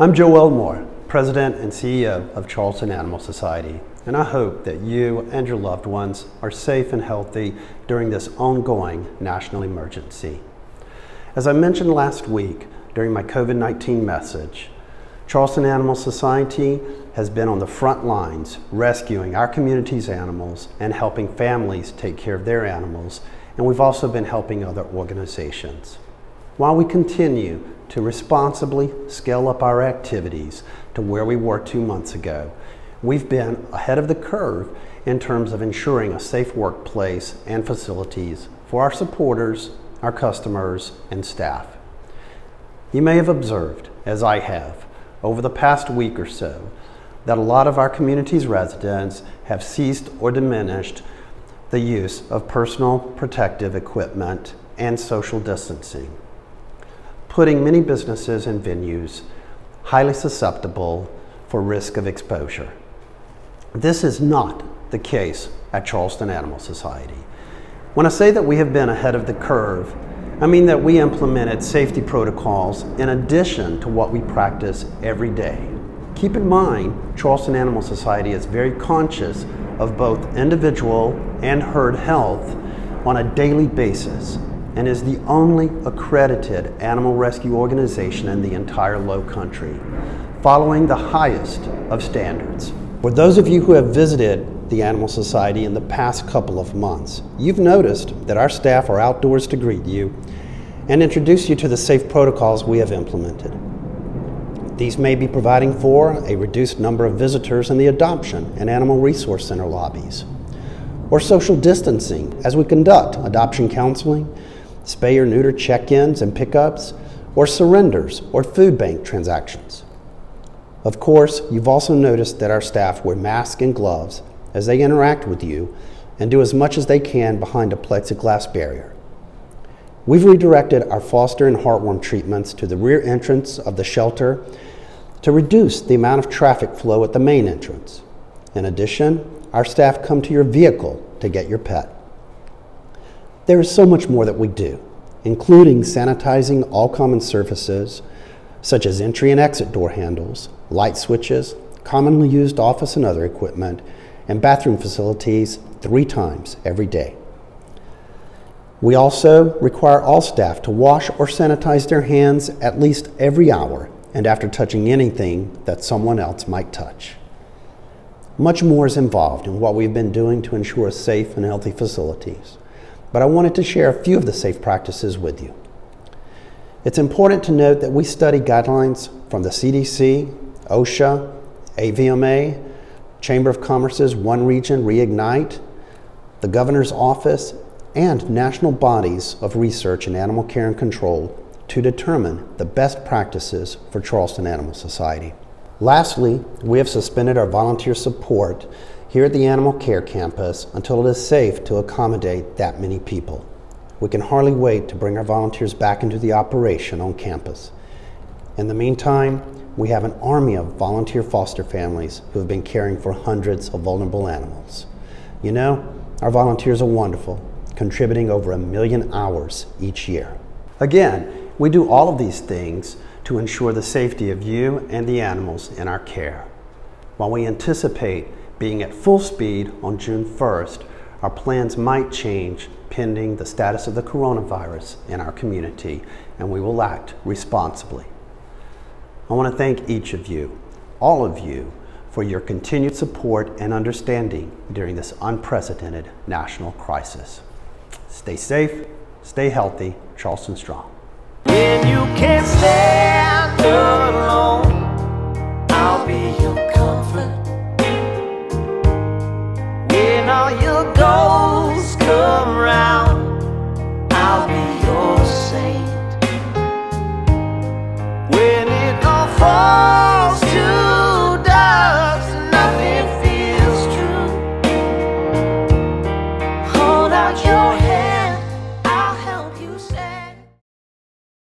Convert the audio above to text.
I'm Joe Elmore, President and CEO of Charleston Animal Society, and I hope that you and your loved ones are safe and healthy during this ongoing national emergency. As I mentioned last week during my COVID-19 message, Charleston Animal Society has been on the front lines rescuing our community's animals and helping families take care of their animals, and we've also been helping other organizations. While we continue to responsibly scale up our activities to where we were 2 months ago, we've been ahead of the curve in terms of ensuring a safe workplace and facilities for our supporters, our customers, and staff. You may have observed, as I have, over the past week or so, that a lot of our community's residents have ceased or diminished the use of personal protective equipment and social distancing, putting many businesses and venues highly susceptible for risk of exposure. This is not the case at Charleston Animal Society. When I say that we have been ahead of the curve, I mean that we implemented safety protocols in addition to what we practice every day. Keep in mind, Charleston Animal Society is very conscious of both individual and herd health on a daily basis and is the only accredited animal rescue organization in the entire Low Country, following the highest of standards. For those of you who have visited the Animal Society in the past couple of months, you've noticed that our staff are outdoors to greet you and introduce you to the safe protocols we have implemented. These may be providing for a reduced number of visitors in the Adoption and Animal Resource Center lobbies, or social distancing as we conduct adoption counseling, spay or neuter check-ins and pickups, or surrenders or food bank transactions. Of course, you've also noticed that our staff wear masks and gloves as they interact with you and do as much as they can behind a plexiglass barrier. We've redirected our foster and heartworm treatments to the rear entrance of the shelter to reduce the amount of traffic flow at the main entrance. In addition, our staff come to your vehicle to get your pet. There is so much more that we do, including sanitizing all common surfaces, such as entry and exit door handles, light switches, commonly used office and other equipment, and bathroom facilities 3 times every day. We also require all staff to wash or sanitize their hands at least every hour and after touching anything that someone else might touch. Much more is involved in what we've been doing to ensure safe and healthy facilities, but I wanted to share a few of the safe practices with you. It's important to note that we study guidelines from the CDC, OSHA, AVMA, Chamber of Commerce's One Region Reignite, the Governor's Office, and national bodies of research in animal care and control to determine the best practices for Charleston Animal Society. Lastly, we have suspended our volunteer support here at the Animal Care Campus until it is safe to accommodate that many people. We can hardly wait to bring our volunteers back into the operation on campus. In the meantime, we have an army of volunteer foster families who have been caring for hundreds of vulnerable animals. You know, our volunteers are wonderful, contributing over 1 million hours each year. Again, we do all of these things to ensure the safety of you and the animals in our care. While we anticipate being at full speed on June 1st, our plans might change pending the status of the coronavirus in our community, and we will act responsibly. I want to thank each of you, all of you, for your continued support and understanding during this unprecedented national crisis. Stay safe, stay healthy, Charleston strong. When you can't stand alone, I'll be your comfort. When all you go